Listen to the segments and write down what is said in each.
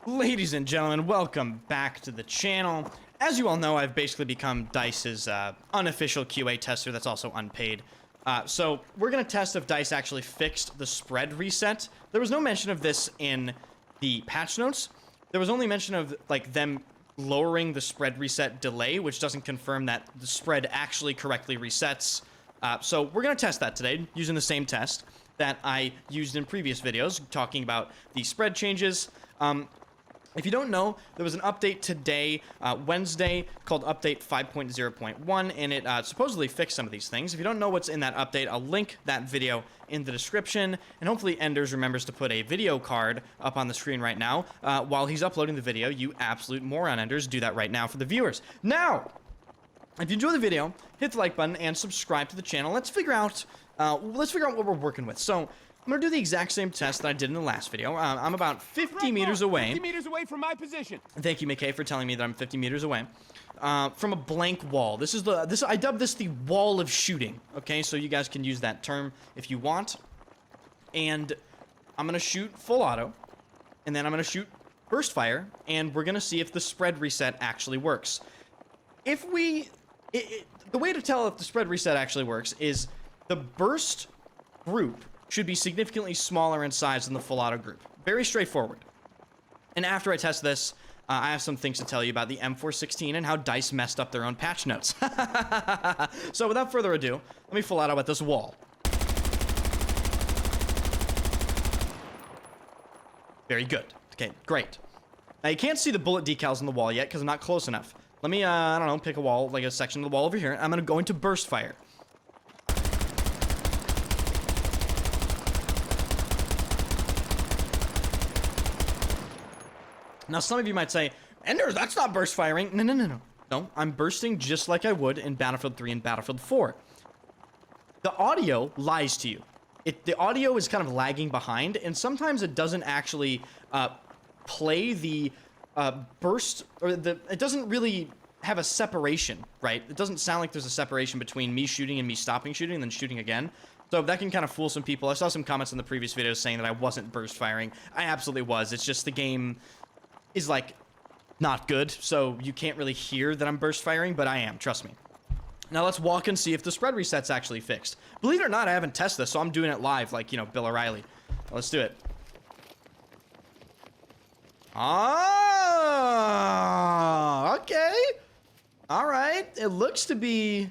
Ladies and gentlemen, welcome back to the channel. As you all know, I've basically become DICE's unofficial QA tester that's also unpaid. So we're going to test if DICE actually fixed the spread reset. There was no mention of this in the patch notes. There was only mention of like them lowering the spread reset delay, which doesn't confirm that the spread actually correctly resets. So we're going to test that today using the same test that I used in previous videos, talking about the spread changes. If you don't know, there was an update today, Wednesday, called Update 5.0.1, and it supposedly fixed some of these things. If you don't know what's in that update, I'll link that video in the description, and hopefully Enders remembers to put a video card up on the screen right now while he's uploading the video. You absolute moron, Enders. Do that right now for the viewers. Now, if you enjoy the video, hit the like button and subscribe to the channel. Let's figure out what we're working with. So, I'm going to do the exact same test that I did in the last video. I'm about 50 meters away. 50 meters away from my position. Thank you, McKay, for telling me that I'm 50 meters away. From a blank wall. I dubbed this the wall of shooting. Okay, so you guys can use that term if you want. And I'm going to shoot full auto. And then I'm going to shoot burst fire. And we're going to see if the spread reset actually works. The way to tell if the spread reset actually works is the burst group should be significantly smaller in size than the full auto group. Very straightforward. And after I test this, I have some things to tell you about the M416 and how DICE messed up their own patch notes. So without further ado, let me full auto at this wall. Very good. Okay, great. Now you can't see the bullet decals on the wall yet because I'm not close enough. Let me, I don't know, pick a wall, like a section of the wall over here. I'm going to go into burst fire. Now, some of you might say, Ender, that's not burst firing. No. No, I'm bursting just like I would in Battlefield 3 and Battlefield 4. The audio lies to you. The audio is kind of lagging behind, and sometimes it doesn't actually play the burst, or it doesn't really have a separation, right? It doesn't sound like there's a separation between me shooting and me stopping shooting and then shooting again. So that can kind of fool some people. I saw some comments in the previous videos saying that I wasn't burst firing. I absolutely was. It's just the game is like not good, so you can't really hear that I'm burst firing, but I am, trust me. Now let's walk and see if the spread reset's actually fixed. Believe it or not, I haven't tested this, so I'm doing it live like, you know, Bill O'Reilly. Let's do it. Ah, okay. All right, it looks to be,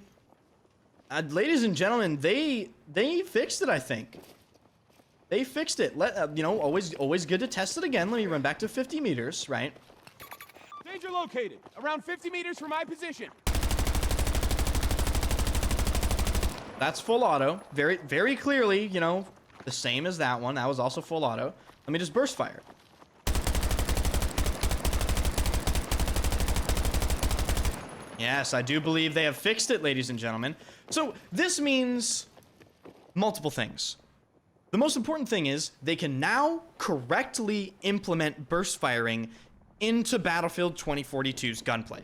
ladies and gentlemen, they fixed it, I think. They fixed it. You know, always good to test it again. Let me run back to 50 meters, right? Danger located. Around 50 meters from my position. That's full auto. Very, very clearly, you know, the same as that one. That was also full auto. Let me just burst fire. Yes, I do believe they have fixed it, ladies and gentlemen. So this means multiple things. The most important thing is they can now correctly implement burst firing into Battlefield 2042's Gunplay.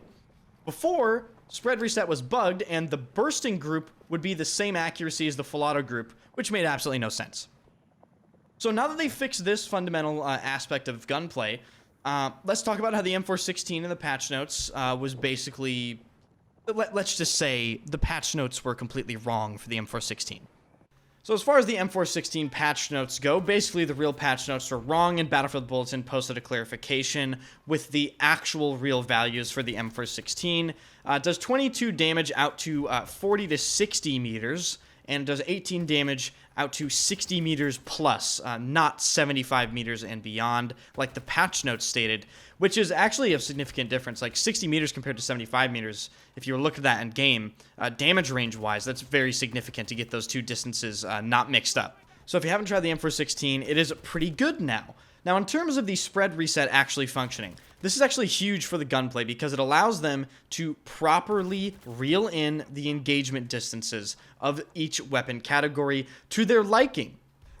Before, spread reset was bugged and the bursting group would be the same accuracy as the full auto group, which made absolutely no sense. So now that they fixed this fundamental aspect of Gunplay, let's talk about how the M416 in the patch notes was basically, let's just say the patch notes were completely wrong for the M416. So as far as the M416 patch notes go, basically the real patch notes are wrong, and Battlefield Bulletin posted a clarification with the actual real values for the M416. It does 22 damage out to 40 to 60 meters, and does 18 damage out to 60 meters plus, not 75 meters and beyond, like the patch notes stated, which is actually a significant difference. Like 60 meters compared to 75 meters, if you were looking at that in game, damage range-wise, that's very significant to get those two distances not mixed up. So if you haven't tried the M416, it is pretty good now. Now, in terms of the spread reset actually functioning, this is actually huge for the Gunplay because it allows them to properly reel in the engagement distances of each weapon category to their liking.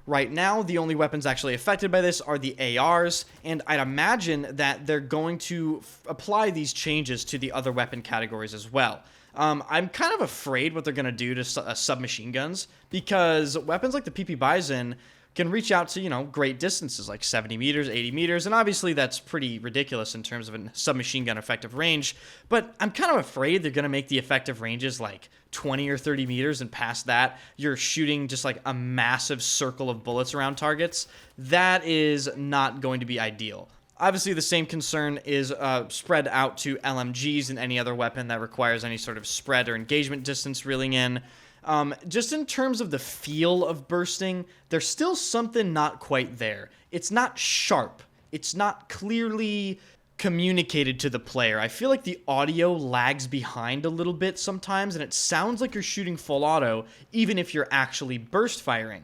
Right now, the only weapons actually affected by this are the ARs, and I'd imagine that they're going to apply these changes to the other weapon categories as well. I'm kind of afraid what they're going to do to submachine guns, because weapons like the PP Bison can reach out to, you know, great distances like 70 meters, 80 meters, and obviously that's pretty ridiculous in terms of a submachine gun effective range, but I'm kind of afraid they're going to make the effective ranges like 20 or 30 meters, and past that, you're shooting just like a massive circle of bullets around targets. That is not going to be ideal. Obviously, the same concern is spread out to LMGs and any other weapon that requires any sort of spread or engagement distance reeling in. Just in terms of the feel of bursting, there's still something not quite there. It's not sharp. It's not clearly communicated to the player. I feel like the audio lags behind a little bit sometimes, and it sounds like you're shooting full auto, even if you're actually burst firing.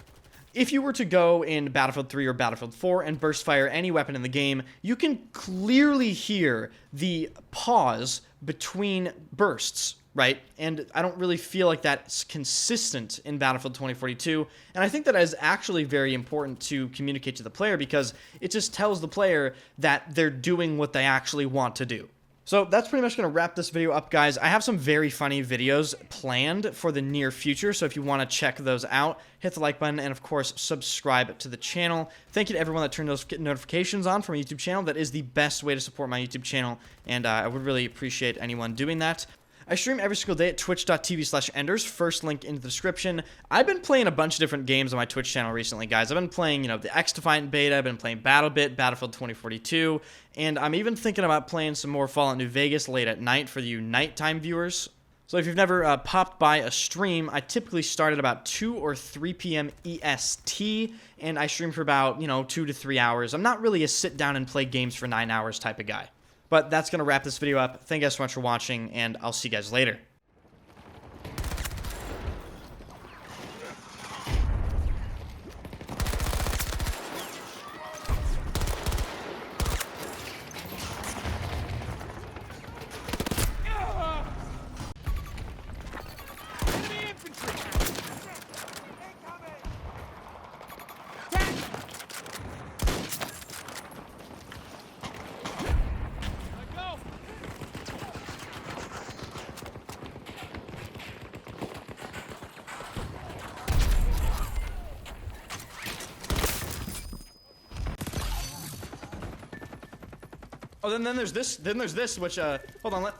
If you were to go in Battlefield 3 or Battlefield 4 and burst fire any weapon in the game, you can clearly hear the pause between bursts, right? And I don't really feel like that's consistent in Battlefield 2042, and I think that is actually very important to communicate to the player because it just tells the player that they're doing what they actually want to do. So that's pretty much going to wrap this video up, guys. I have some very funny videos planned for the near future, so if you want to check those out, hit the like button, and of course, subscribe to the channel. Thank you to everyone that turned those notifications on for my YouTube channel. That is the best way to support my YouTube channel, and I would really appreciate anyone doing that. I stream every single day at twitch.tv/enders, first link in the description. I've been playing a bunch of different games on my Twitch channel recently, guys. I've been playing, you know, the X-Defiant beta, I've been playing BattleBit, Battlefield 2042, and I'm even thinking about playing some more Fallout New Vegas late at night for you nighttime viewers. So if you've never popped by a stream, I typically start at about 2 or 3 p.m. EST, and I stream for about, you know, 2 to 3 hours. I'm not really a sit down and play games for 9 hours type of guy. But that's going to wrap this video up. Thank you guys so much for watching, and I'll see you guys later. Enemy infantry! Let go! Oh, then there's this, which, hold on,